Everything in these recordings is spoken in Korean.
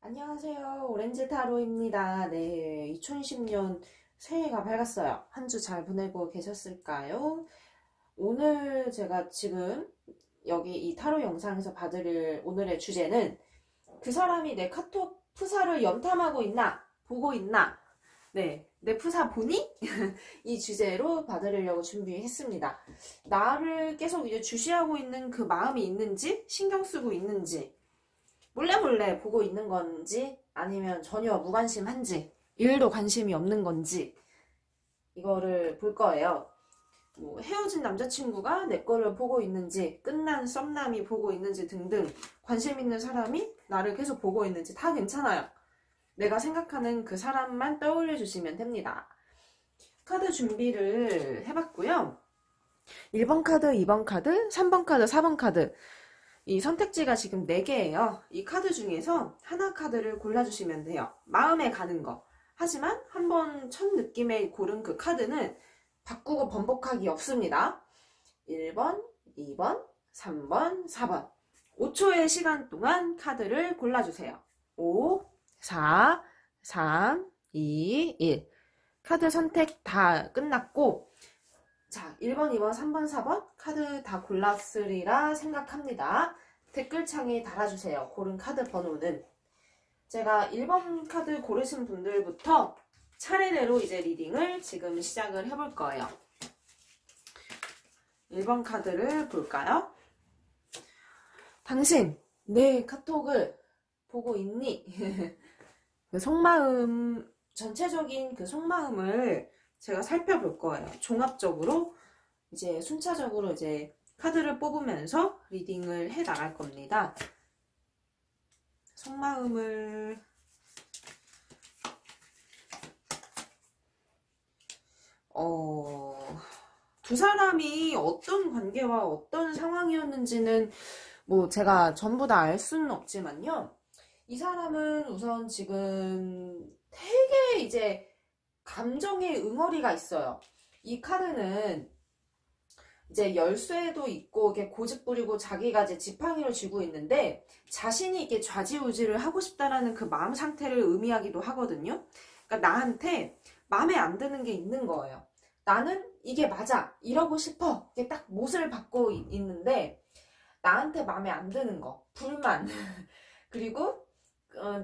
안녕하세요. 오렌지 타로입니다. 네, 2020년 새해가 밝았어요. 한 주 잘 보내고 계셨을까요? 오늘 제가 지금 여기 이 타로 영상에서 봐드릴 오늘의 주제는 그 사람이 내 카톡 프사를 염탐하고 있나? 보고 있나? 네, 내 프사 보니? 이 주제로 봐드리려고 준비했습니다. 나를 계속 이제 주시하고 있는 그 마음이 있는지, 신경 쓰고 있는지, 몰래 보고 있는 건지 아니면 전혀 무관심한지 일도 관심이 없는 건지 이거를 볼 거예요. 뭐 헤어진 남자친구가 내 거를 보고 있는지 끝난 썸남이 보고 있는지 등등 관심 있는 사람이 나를 계속 보고 있는지 다 괜찮아요. 내가 생각하는 그 사람만 떠올려 주시면 됩니다. 카드 준비를 해봤고요. 1번 카드, 2번 카드, 3번 카드, 4번 카드 이 선택지가 지금 4개예요. 이 카드 중에서 하나 카드를 골라주시면 돼요. 마음에 가는 거. 하지만 한번 첫 느낌에 고른 그 카드는 바꾸고 번복하기 없습니다. 1번, 2번, 3번, 4번. 5초의 시간 동안 카드를 골라주세요. 5, 4, 3, 2, 1. 카드 선택 다 끝났고 자, 1번, 2번, 3번, 4번 카드 다 골랐으리라 생각합니다. 댓글창에 달아주세요. 고른 카드 번호는. 제가 1번 카드 고르신 분들부터 차례대로 이제 리딩을 지금 시작을 해볼 거예요. 1번 카드를 볼까요? 당신, 내 카톡을 보고 있니? 그 속마음, 전체적인 그 속마음을 제가 살펴볼 거예요. 종합적으로 이제 순차적으로 이제 카드를 뽑으면서 리딩을 해 나갈 겁니다. 속마음을 두 사람이 어떤 관계와 어떤 상황이었는지는 뭐 제가 전부 다 알 수는 없지만요. 이 사람은 우선 지금 되게 이제 감정의 응어리가 있어요. 이 카드는 이제 열쇠도 있고 이게 고집 부리고 자기가 이제 지팡이를 쥐고 있는데 자신이 이렇게 좌지우지를 하고 싶다라는 그 마음 상태를 의미하기도 하거든요. 그러니까 나한테 마음에 안 드는 게 있는 거예요. 나는 이게 맞아, 이러고 싶어. 이게 딱 못을 받고 있는데 나한테 마음에 안 드는 거, 불만 그리고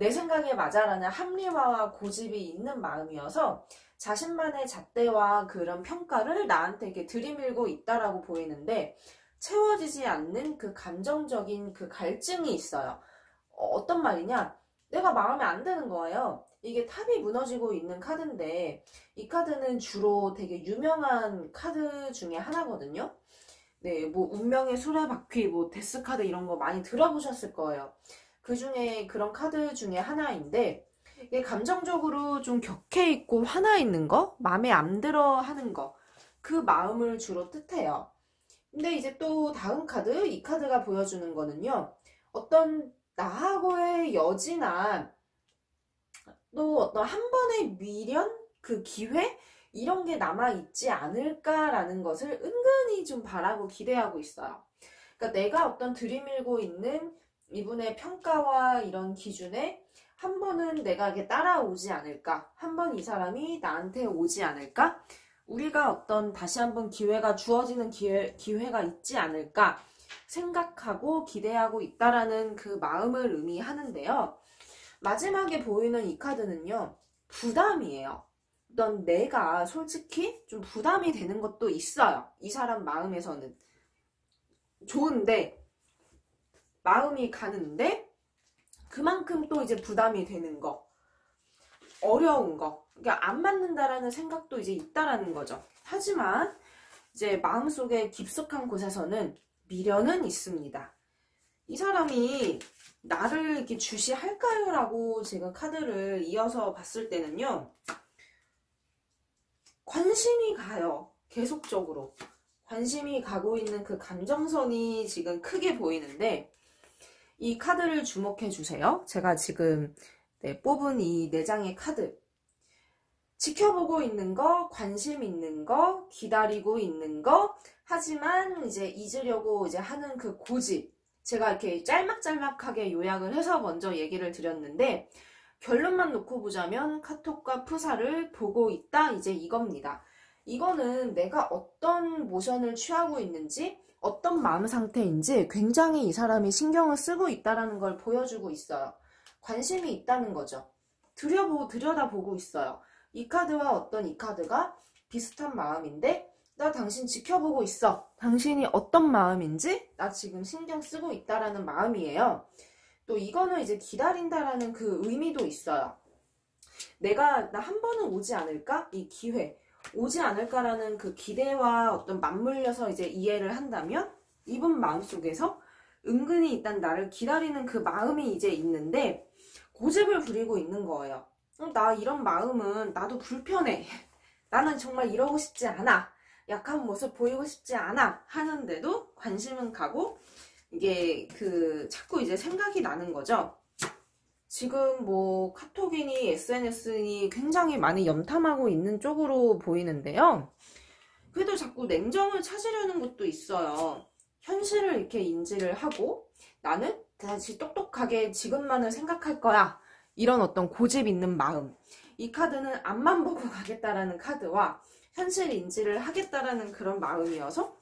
내 생각에 맞아라는 합리화와 고집이 있는 마음이어서 자신만의 잣대와 그런 평가를 나한테 이렇게 들이밀고 있다라고 보이는데 채워지지 않는 그 감정적인 그 갈증이 있어요. 어떤 말이냐? 내가 마음에 안 드는 거예요. 이게 탑이 무너지고 있는 카드인데 이 카드는 주로 되게 유명한 카드 중에 하나거든요. 네, 뭐 운명의 수레바퀴, 뭐 데스카드 이런 거 많이 들어보셨을 거예요. 그 중에 그런 카드 중에 하나인데 이게 감정적으로 좀 격해 있고 화나 있는 거, 마음에 안 들어 하는 거, 그 마음을 주로 뜻해요. 근데 이제 또 다음 카드, 이 카드가 보여주는 거는요. 어떤 나하고의 여지나 또 어떤 한 번의 미련, 그 기회 이런 게 남아있지 않을까라는 것을 은근히 좀 바라고 기대하고 있어요. 그러니까 내가 어떤 들이밀고 있는 이분의 평가와 이런 기준에 한 번은 내가 이렇게 따라오지 않을까? 한 번 이 사람이 나한테 오지 않을까? 우리가 어떤 다시 한번 기회가 주어지는 기회가 있지 않을까? 생각하고 기대하고 있다라는 그 마음을 의미하는데요. 마지막에 보이는 이 카드는요. 부담이에요. 어떤 내가 솔직히 좀 부담이 되는 것도 있어요. 이 사람 마음에서는. 좋은데 마음이 가는데 그만큼 또 이제 부담이 되는 거, 어려운 거, 그러니까 안 맞는다라는 생각도 이제 있다라는 거죠. 하지만 이제 마음속에 깊숙한 곳에서는 미련은 있습니다. 이 사람이 나를 이렇게 주시할까요? 라고 제가 카드를 이어서 봤을 때는요. 관심이 가요. 계속적으로. 관심이 가고 있는 그 감정선이 지금 크게 보이는데 이 카드를 주목해 주세요. 제가 지금 뽑은 이 4장의 카드. 지켜보고 있는 거, 관심 있는 거, 기다리고 있는 거, 하지만 이제 잊으려고 이제 하는 그 고집. 제가 이렇게 짤막짤막하게 요약을 해서 먼저 얘기를 드렸는데, 결론만 놓고 보자면 카톡과 푸사를 보고 있다, 이제 이겁니다. 이거는 내가 어떤 모션을 취하고 있는지, 어떤 마음 상태인지 굉장히 이 사람이 신경을 쓰고 있다는 걸 보여주고 있어요. 관심이 있다는 거죠. 들여다보고 있어요. 이 카드와 어떤 이 카드가 비슷한 마음인데, 나 당신 지켜보고 있어. 당신이 어떤 마음인지 나 지금 신경 쓰고 있다라는 마음이에요. 또 이거는 이제 기다린다라는 그 의미도 있어요. 나 한 번은 오지 않을까? 이 기회. 오지 않을까라는 그 기대와 어떤 맞물려서 이제 이해를 한다면, 이분 마음속에서 은근히 일단 나를 기다리는 그 마음이 이제 있는데, 고집을 부리고 있는 거예요. 나 이런 마음은 나도 불편해. 나는 정말 이러고 싶지 않아. 약한 모습 보이고 싶지 않아. 하는데도 관심은 가고, 이게 자꾸 이제 생각이 나는 거죠. 지금 뭐 카톡이니 SNS니 굉장히 많이 염탐하고 있는 쪽으로 보이는데요. 그래도 자꾸 냉정을 찾으려는 것도 있어요. 현실을 이렇게 인지를 하고, 나는 다시 똑똑하게 지금만을 생각할 거야. 이런 어떤 고집 있는 마음. 이 카드는 앞만 보고 가겠다라는 카드와 현실 인지를 하겠다라는 그런 마음이어서,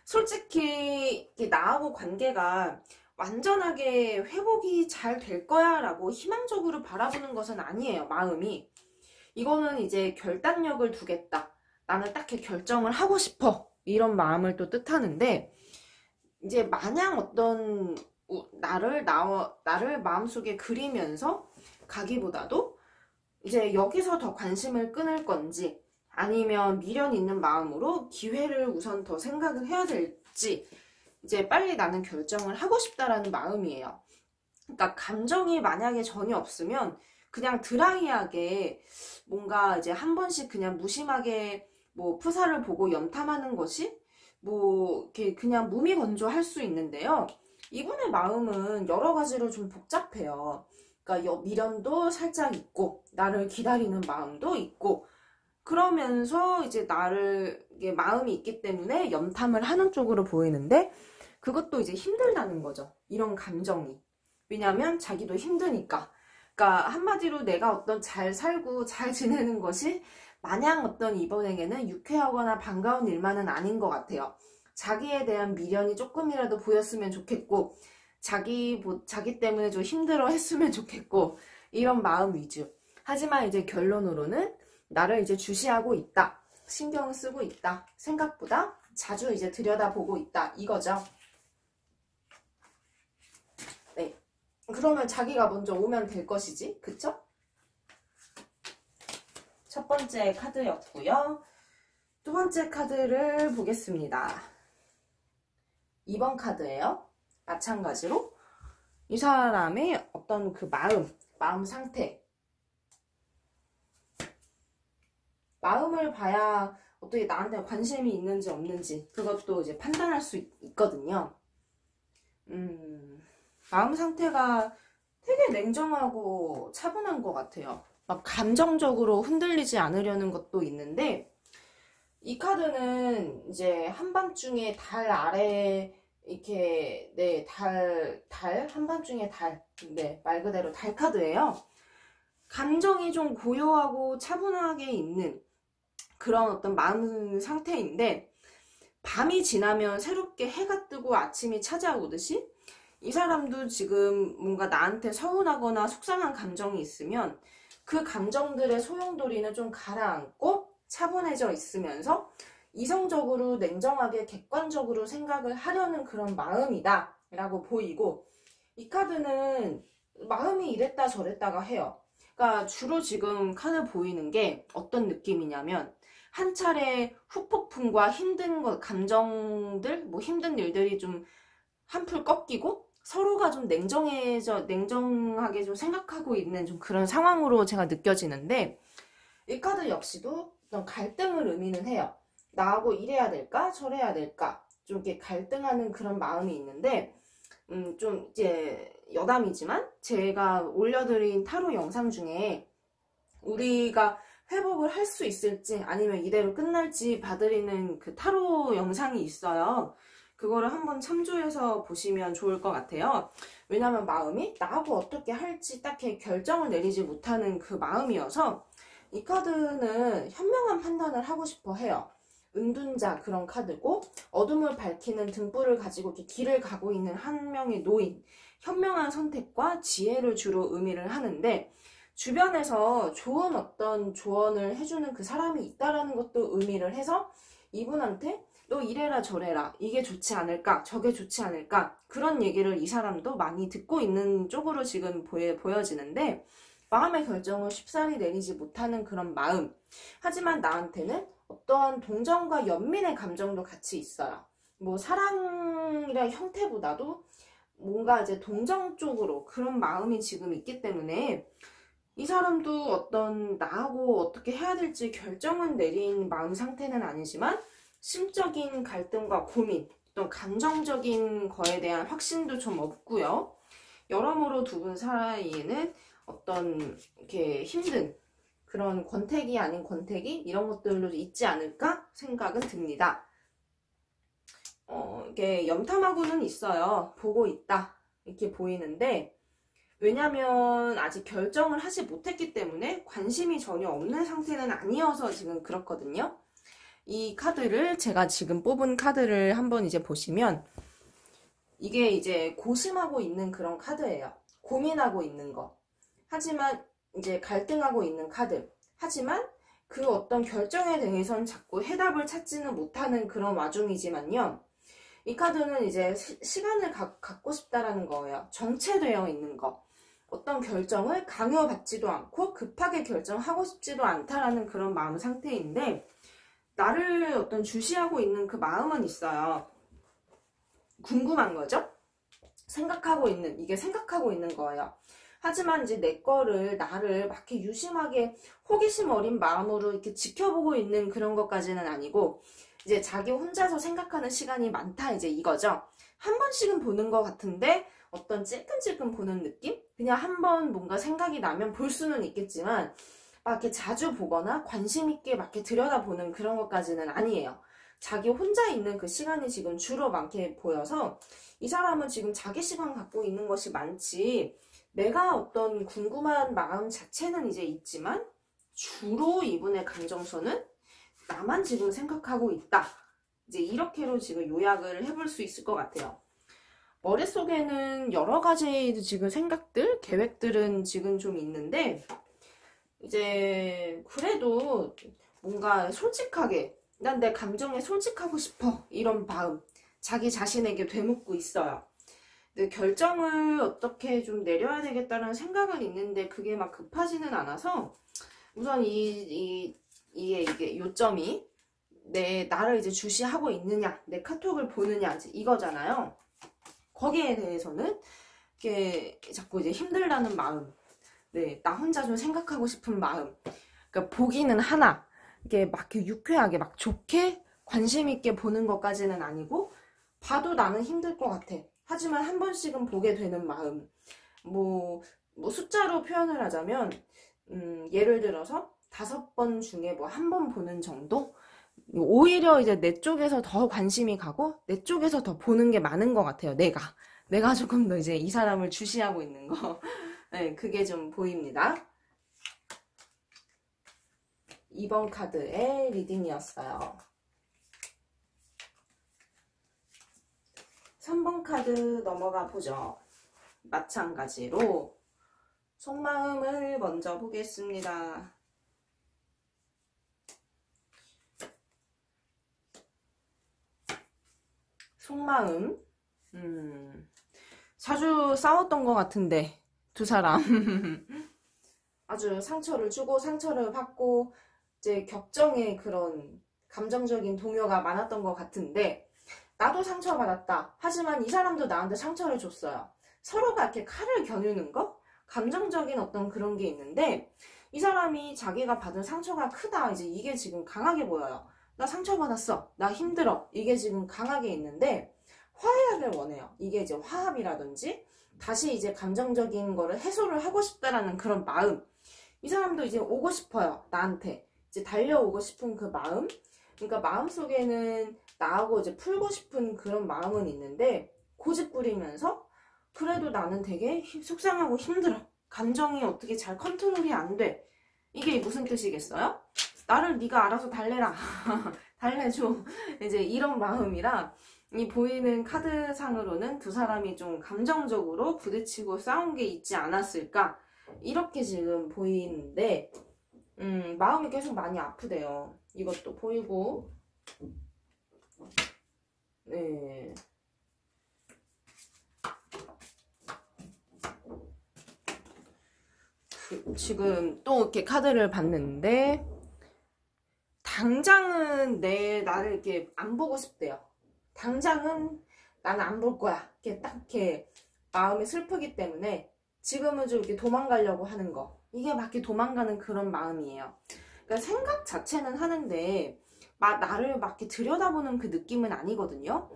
솔직히 나하고 관계가 완전하게 회복이 잘 될 거야 라고 희망적으로 바라보는 것은 아니에요, 마음이. 이거는 이제 결단력을 두겠다. 나는 딱히 결정을 하고 싶어. 이런 마음을 또 뜻하는데, 이제 마냥 어떤 나를 마음속에 그리면서 가기보다도 이제 여기서 더 관심을 끊을 건지, 아니면 미련 있는 마음으로 기회를 우선 더 생각을 해야 될지, 이제 빨리 나는 결정을 하고 싶다라는 마음이에요. 그러니까 감정이 만약에 전혀 없으면 그냥 드라이하게 뭔가 이제 한 번씩 그냥 무심하게 뭐 푸사를 보고 염탐하는 것이 뭐 이렇게 그냥 무미건조할 수 있는데요. 이분의 마음은 여러 가지로 좀 복잡해요. 그러니까 미련도 살짝 있고, 나를 기다리는 마음도 있고, 그러면서 이제 마음이 있기 때문에 염탐을 하는 쪽으로 보이는데, 그것도 이제 힘들다는 거죠. 이런 감정이. 왜냐하면 자기도 힘드니까. 그러니까 한마디로 내가 어떤 잘 살고 잘 지내는 것이 마냥 어떤 이번에게는 유쾌하거나 반가운 일만은 아닌 것 같아요. 자기에 대한 미련이 조금이라도 보였으면 좋겠고, 자기 때문에 좀 힘들어 했으면 좋겠고, 이런 마음 위주. 하지만 이제 결론으로는 나를 이제 주시하고 있다. 신경을 쓰고 있다. 생각보다 자주 이제 들여다보고 있다. 이거죠. 네. 그러면 자기가 먼저 오면 될 것이지. 그쵸? 첫 번째 카드였고요. 두 번째 카드를 보겠습니다. 2번 카드예요. 마찬가지로 이 사람의 어떤 그 마음 상태. 마음을 봐야 어떻게 나한테 관심이 있는지 없는지 그것도 이제 판단할 수 있거든요. 마음 상태가 되게 냉정하고 차분한 것 같아요. 막 감정적으로 흔들리지 않으려는 것도 있는데, 이 카드는 이제 한밤중에 달 아래 이렇게 한밤중에 달, 네, 말 그대로 달 카드예요. 감정이 좀 고요하고 차분하게 있는 그런 어떤 마음 상태인데, 밤이 지나면 새롭게 해가 뜨고 아침이 찾아오듯이 이 사람도 지금 뭔가 나한테 서운하거나 속상한 감정이 있으면 그 감정들의 소용돌이는 좀 가라앉고 차분해져 있으면서 이성적으로 냉정하게 객관적으로 생각을 하려는 그런 마음이다 라고 보이고, 이 카드는 마음이 이랬다 저랬다가 해요. 그러니까 주로 지금 카드 보이는 게 어떤 느낌이냐면, 한 차례 후폭풍과 힘든 감정들, 뭐 힘든 일들이 좀 한풀 꺾이고 서로가 좀 냉정하게 좀 생각하고 있는 좀 그런 상황으로 제가 느껴지는데, 이 카드 역시도 어떤 갈등을 의미는 해요. 나하고 이래야 될까? 저래야 될까? 좀 이렇게 갈등하는 그런 마음이 있는데, 좀 이제 여담이지만 제가 올려드린 타로 영상 중에 우리가 회복을 할 수 있을지 아니면 이대로 끝날지 봐드리는 그 타로 영상이 있어요. 그거를 한번 참조해서 보시면 좋을 것 같아요. 왜냐면 마음이 나하고 어떻게 할지 딱히 결정을 내리지 못하는 그 마음이어서 이 카드는 현명한 판단을 하고 싶어 해요. 은둔자 그런 카드고 어둠을 밝히는 등불을 가지고 이렇게 길을 가고 있는 한 명의 노인, 현명한 선택과 지혜를 주로 의미를 하는데 주변에서 좋은 어떤 조언을 해주는 그 사람이 있다라는 것도 의미를 해서 이분한테 너 이래라 저래라 이게 좋지 않을까 저게 좋지 않을까 그런 얘기를 이 사람도 많이 듣고 있는 쪽으로 지금 보여지는데 마음의 결정을 쉽사리 내리지 못하는 그런 마음. 하지만 나한테는 어떠한 동정과 연민의 감정도 같이 있어요. 뭐 사랑이라 형태보다도 뭔가 이제 동정 쪽으로 그런 마음이 지금 있기 때문에 이 사람도 어떤 나하고 어떻게 해야 될지 결정은 내린 마음 상태는 아니지만 심적인 갈등과 고민, 또 감정적인 거에 대한 확신도 좀 없고요. 여러모로 두 분 사이에는 어떤 이렇게 힘든 그런 권태기 아닌 권태기 이런 것들도 있지 않을까 생각은 듭니다. 이게 염탐하고는 있어요. 보고 있다 이렇게 보이는데 왜냐면 아직 결정을 하지 못했기 때문에 관심이 전혀 없는 상태는 아니어서 지금 그렇거든요. 이 카드를 제가 지금 뽑은 카드를 한번 이제 보시면 이게 이제 고심하고 있는 그런 카드예요. 고민하고 있는 거. 하지만 이제 갈등하고 있는 카드. 하지만 그 어떤 결정에 대해서는 자꾸 해답을 찾지는 못하는 그런 와중이지만요. 이 카드는 이제 시간을 갖고 싶다라는 거예요. 정체되어 있는 거. 어떤 결정을 강요받지도 않고 급하게 결정하고 싶지도 않다라는 그런 마음 상태인데 나를 어떤 주시하고 있는 그 마음은 있어요. 궁금한 거죠? 이게 생각하고 있는 거예요. 하지만 이제 나를 막 이렇게 유심하게 호기심 어린 마음으로 이렇게 지켜보고 있는 그런 것까지는 아니고 이제 자기 혼자서 생각하는 시간이 많다 이제 이거죠. 한 번씩은 보는 것 같은데 어떤 찔끔찔끔 보는 느낌? 그냥 한 번 뭔가 생각이 나면 볼 수는 있겠지만 막 이렇게 자주 보거나 관심 있게 막 이렇게 들여다보는 그런 것까지는 아니에요. 자기 혼자 있는 그 시간이 지금 주로 많게 보여서 이 사람은 지금 자기 시간 갖고 있는 것이 많지 내가 어떤 궁금한 마음 자체는 이제 있지만 주로 이분의 감정선은 나만 지금 생각하고 있다. 이제 이렇게로 지금 요약을 해볼 수 있을 것 같아요. 머릿속에는 여러 가지 지금 생각들, 계획들은 지금 좀 있는데 이제 그래도 뭔가 솔직하게 난 내 감정에 솔직하고 싶어 이런 마음 자기 자신에게 되묻고 있어요. 근데 결정을 어떻게 좀 내려야 되겠다는 생각은 있는데 그게 막 급하지는 않아서 우선 이게 요점이 나를 이제 주시하고 있느냐 내 카톡을 보느냐 이거잖아요. 거기에 대해서는 이렇게 자꾸 이제 힘들다는 마음 나 혼자 좀 생각하고 싶은 마음 그러니까 보기는 하나 이게 막 이렇게 유쾌하게 막 좋게 관심 있게 보는 것까지는 아니고 봐도 나는 힘들 것 같아. 하지만 한 번씩은 보게 되는 마음. 뭐 숫자로 표현을 하자면 예를 들어서 5번 중에 뭐 한 번 보는 정도? 오히려 이제 내 쪽에서 더 관심이 가고 내 쪽에서 더 보는 게 많은 것 같아요. 내가 조금 더 이제 이 사람을 주시하고 있는 거. 네, 그게 좀 보입니다. 2번 카드의 리딩이었어요. 3번 카드 넘어가 보죠. 마찬가지로 속마음을 먼저 보겠습니다. 속마음 자주 싸웠던 것 같은데 두 사람 아주 상처를 주고 상처를 받고 이제 격정의 그런 감정적인 동요가 많았던 것 같은데 나도 상처받았다. 하지만 이 사람도 나한테 상처를 줬어요. 서로가 이렇게 칼을 겨누는 거? 감정적인 어떤 그런 게 있는데 이 사람이 자기가 받은 상처가 크다. 이제 이게 지금 강하게 보여요. 나 상처받았어. 나 힘들어. 이게 지금 강하게 있는데 화해를 원해요. 이게 이제 화합이라든지 다시 이제 감정적인 거를 해소를 하고 싶다라는 그런 마음. 이 사람도 이제 오고 싶어요. 나한테. 이제 달려오고 싶은 그 마음. 그러니까 마음속에는 나하고 이제 풀고 싶은 그런 마음은 있는데 고집 부리면서 그래도 나는 되게 속상하고 힘들어. 감정이 어떻게 잘 컨트롤이 안 돼. 이게 무슨 뜻이겠어요? 나를 네가 알아서 달래라. 달래줘. 이제 이런 마음이라 이 보이는 카드상으로는 두 사람이 좀 감정적으로 부딪히고 싸운 게 있지 않았을까? 이렇게 지금 보이는데 마음이 계속 많이 아프대요. 이것도 보이고 네. 지금 또 이렇게 카드를 봤는데 당장은 나를 이렇게 안 보고 싶대요. 당장은 나는 안 볼 거야. 이렇게 딱 이렇게 마음이 슬프기 때문에 지금은 좀 이렇게 도망가려고 하는 거. 이게 막 이렇게 도망가는 그런 마음이에요. 그러니까 생각 자체는 하는데 나를 막 이렇게 들여다보는 그 느낌은 아니거든요.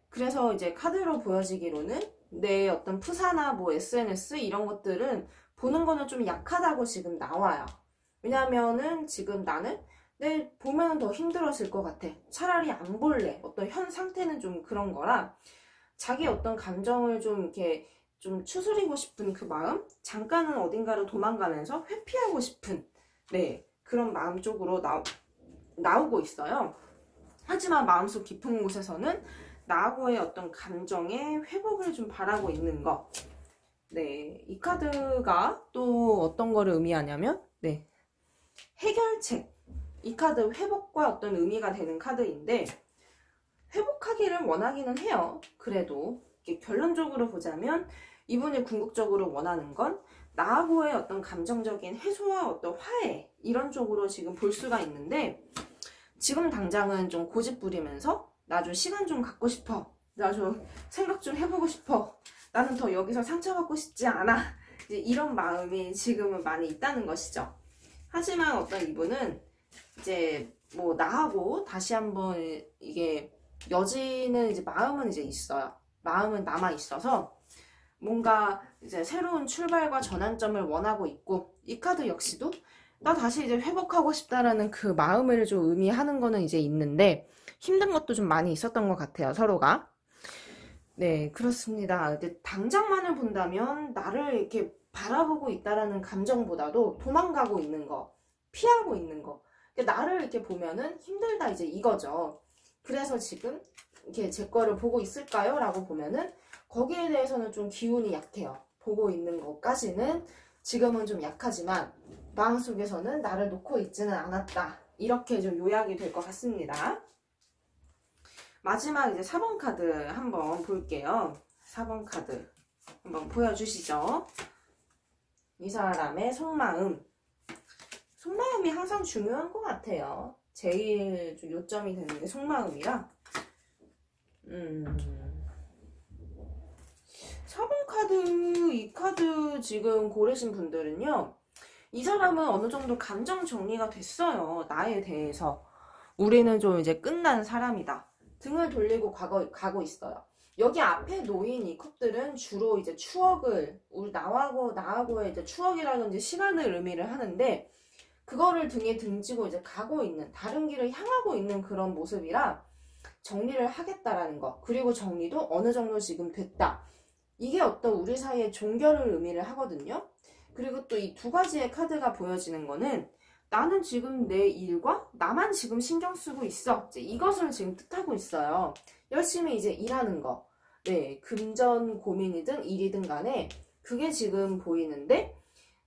그래서 이제 카드로 보여지기로는 내 어떤 프사나 뭐 SNS 이런 것들은 보는 거는 좀 약하다고 지금 나와요. 왜냐면은 지금 나는 보면 더 힘들어질 것 같아. 차라리 안 볼래. 어떤 현 상태는 좀 그런 거라 자기 어떤 감정을 좀 이렇게 좀 추스리고 싶은 그 마음? 잠깐은 어딘가로 도망가면서 회피하고 싶은 그런 마음 쪽으로 나오고 있어요. 하지만 마음속 깊은 곳에서는 나하고의 어떤 감정의 회복을 좀 바라고 있는 거. 이 카드가 또 어떤 거를 의미하냐면 해결책. 이 카드 회복과 어떤 의미가 되는 카드인데 회복하기를 원하기는 해요. 그래도 결론적으로 보자면 이분이 궁극적으로 원하는 건 나하고의 어떤 감정적인 해소와 어떤 화해 이런 쪽으로 지금 볼 수가 있는데 지금 당장은 좀 고집 부리면서 나 좀 시간 좀 갖고 싶어. 나 좀 생각 좀 해보고 싶어. 나는 더 여기서 상처받고 싶지 않아. 이제 이런 마음이 지금은 많이 있다는 것이죠. 하지만 어떤 이분은 이제 뭐 나하고 다시 한번 이게 여지는 이제 마음은 이제 있어요. 마음은 남아 있어서 뭔가 이제 새로운 출발과 전환점을 원하고 있고 이 카드 역시도 나 다시 이제 회복하고 싶다라는 그 마음을 좀 의미하는 거는 이제 있는데 힘든 것도 좀 많이 있었던 것 같아요. 서로가. 그렇습니다. 근데 당장만을 본다면 나를 이렇게 바라보고 있다라는 감정보다도 도망가고 있는 거, 피하고 있는 거. 나를 이렇게 보면은 힘들다 이제 이거죠. 그래서 지금 이렇게 제 거를 보고 있을까요? 라고 보면은 거기에 대해서는 좀 기운이 약해요. 보고 있는 것까지는 지금은 좀 약하지만 마음속에서는 나를 놓고 있지는 않았다. 이렇게 좀 요약이 될 것 같습니다. 마지막 이제 4번 카드 한번 볼게요. 4번 카드 한번 보여주시죠. 이 사람의 속마음. 속마음이 항상 중요한 것 같아요. 제일 좀 요점이 되는 게 속마음이라 4번 카드, 이 카드 지금 고르신 분들은요 이 사람은 어느 정도 감정 정리가 됐어요. 나에 대해서 우리는 좀 이제 끝난 사람이다. 등을 돌리고 가고 있어요. 여기 앞에 놓인 이 컵들은 주로 이제 추억을 나하고의 이제 추억이라든지 시간을 의미를 하는데 그거를 등에 등지고 이제 가고 있는 다른 길을 향하고 있는 그런 모습이라 정리를 하겠다라는 거. 그리고 정리도 어느 정도 지금 됐다. 이게 어떤 우리 사이의 종결을 의미를 하거든요. 그리고 또 이 두 가지의 카드가 보여지는 거는 나는 지금 내 일과 나만 지금 신경 쓰고 있어. 이제 이것을 지금 뜻하고 있어요. 열심히 이제 일하는 거. 금전 고민이든 일이든 간에 그게 지금 보이는데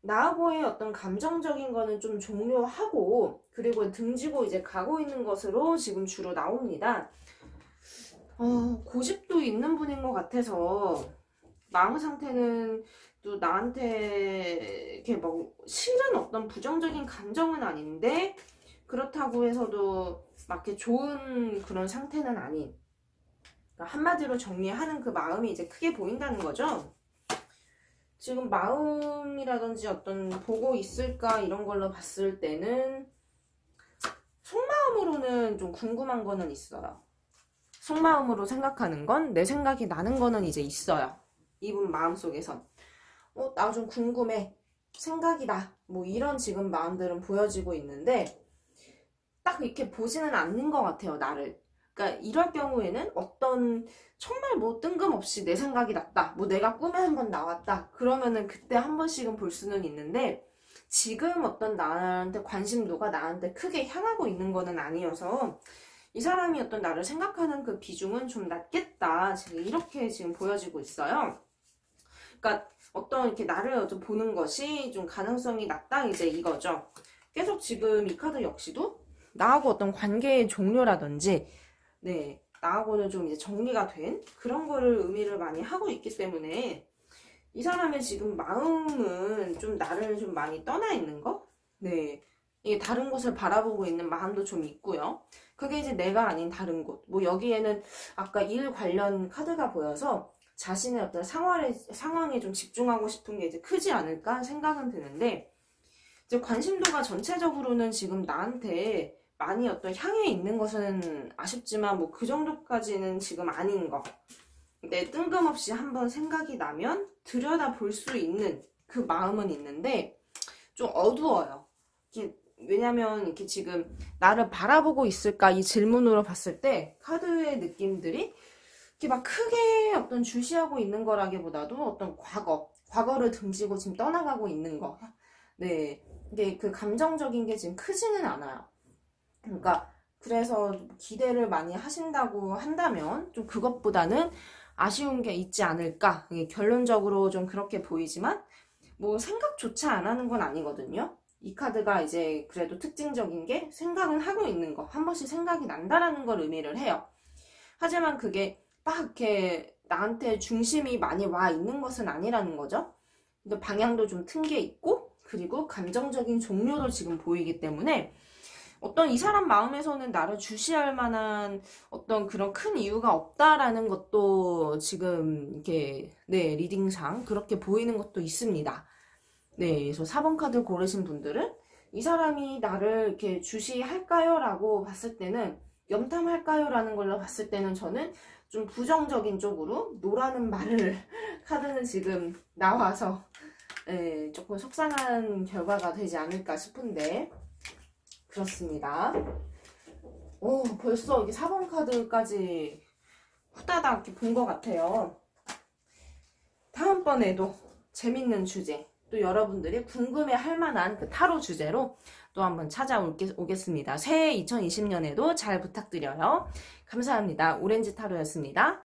나하고의 어떤 감정적인 거는 좀 종료하고 그리고 등지고 이제 가고 있는 것으로 지금 주로 나옵니다. 고집도 있는 분인 것 같아서 마음 상태는 또 나한테 이렇게 뭐 싫은 어떤 부정적인 감정은 아닌데 그렇다고 해서도 막 이렇게 좋은 그런 상태는 아닌 그러니까 한마디로 정리하는 그 마음이 이제 크게 보인다는 거죠. 지금 마음이라든지 어떤 보고 있을까 이런 걸로 봤을 때는 속마음으로는 좀 궁금한 거는 있어요. 속마음으로 생각하는 건 내 생각이 나는 거는 이제 있어요. 이분 마음속에선 나 좀 궁금해. 생각이 나. 뭐 이런 지금 마음들은 보여지고 있는데 딱 이렇게 보지는 않는 것 같아요. 나를. 그러니까 이럴 경우에는 어떤 정말 뭐 뜬금없이 내 생각이 났다. 뭐 내가 꿈에 한번 나왔다. 그러면은 그때 한 번씩은 볼 수는 있는데 지금 어떤 나한테 관심도가 나한테 크게 향하고 있는 거는 아니어서 이 사람이 어떤 나를 생각하는 그 비중은 좀 낮겠다. 지금 이렇게 지금 보여지고 있어요. 그러니까 어떤 이렇게 나를 좀 보는 것이 좀 가능성이 낮다. 이제 이거죠. 계속 지금 이 카드 역시도 나하고 어떤 관계의 종료라든지 네, 나하고는 좀 이제 정리가 된 그런 거를 의미를 많이 하고 있기 때문에 이 사람의 지금 마음은 좀 나를 좀 많이 떠나 있는 거? 네. 이게 다른 곳을 바라보고 있는 마음도 좀 있고요. 그게 이제 내가 아닌 다른 곳. 뭐 여기에는 아까 일 관련 카드가 보여서 자신의 어떤 상황에 좀 집중하고 싶은 게 이제 크지 않을까 생각은 드는데 이제 관심도가 전체적으로는 지금 나한테 많이 어떤 향해 있는 것은 아쉽지만 뭐 그 정도까지는 지금 아닌 거. 근데 뜬금없이 한번 생각이 나면 들여다 볼 수 있는 그 마음은 있는데 좀 어두워요. 왜냐면 이렇게 지금 나를 바라보고 있을까 이 질문으로 봤을 때 카드의 느낌들이 이렇게 막 크게 어떤 주시하고 있는 거라기보다도 어떤 과거를 등지고 지금 떠나가고 있는 거. 네. 근데 그 감정적인 게 지금 크지는 않아요. 그러니까 그래서 기대를 많이 하신다고 한다면 좀 그것보다는 아쉬운 게 있지 않을까. 결론적으로 좀 그렇게 보이지만 뭐 생각조차 안 하는 건 아니거든요. 이 카드가 이제 그래도 특징적인 게 생각은 하고 있는 거. 한 번씩 생각이 난다라는 걸 의미를 해요. 하지만 그게 막 이렇게 나한테 중심이 많이 와 있는 것은 아니라는 거죠. 근데 방향도 좀 튼 게 있고 그리고 감정적인 종료도 지금 보이기 때문에 어떤 이 사람 마음에서는 나를 주시할 만한 어떤 그런 큰 이유가 없다라는 것도 지금 이렇게 네 리딩상 그렇게 보이는 것도 있습니다. 네, 그래서 4번 카드 고르신 분들은 이 사람이 나를 이렇게 주시할까요? 라고 봤을 때는 염탐할까요? 라는 걸로 봤을 때는 저는 좀 부정적인 쪽으로 노라는 말을 카드는 지금 나와서 네, 조금 속상한 결과가 되지 않을까 싶은데 그렇습니다. 오, 벌써 이게 4번 카드까지 후다닥 이렇게 본 것 같아요. 다음번에도 재밌는 주제 또 여러분들이 궁금해할 만한 그 타로 주제로 또 한번 찾아오겠습니다. 새해 2020년에도 잘 부탁드려요. 감사합니다. 오렌지 타로였습니다.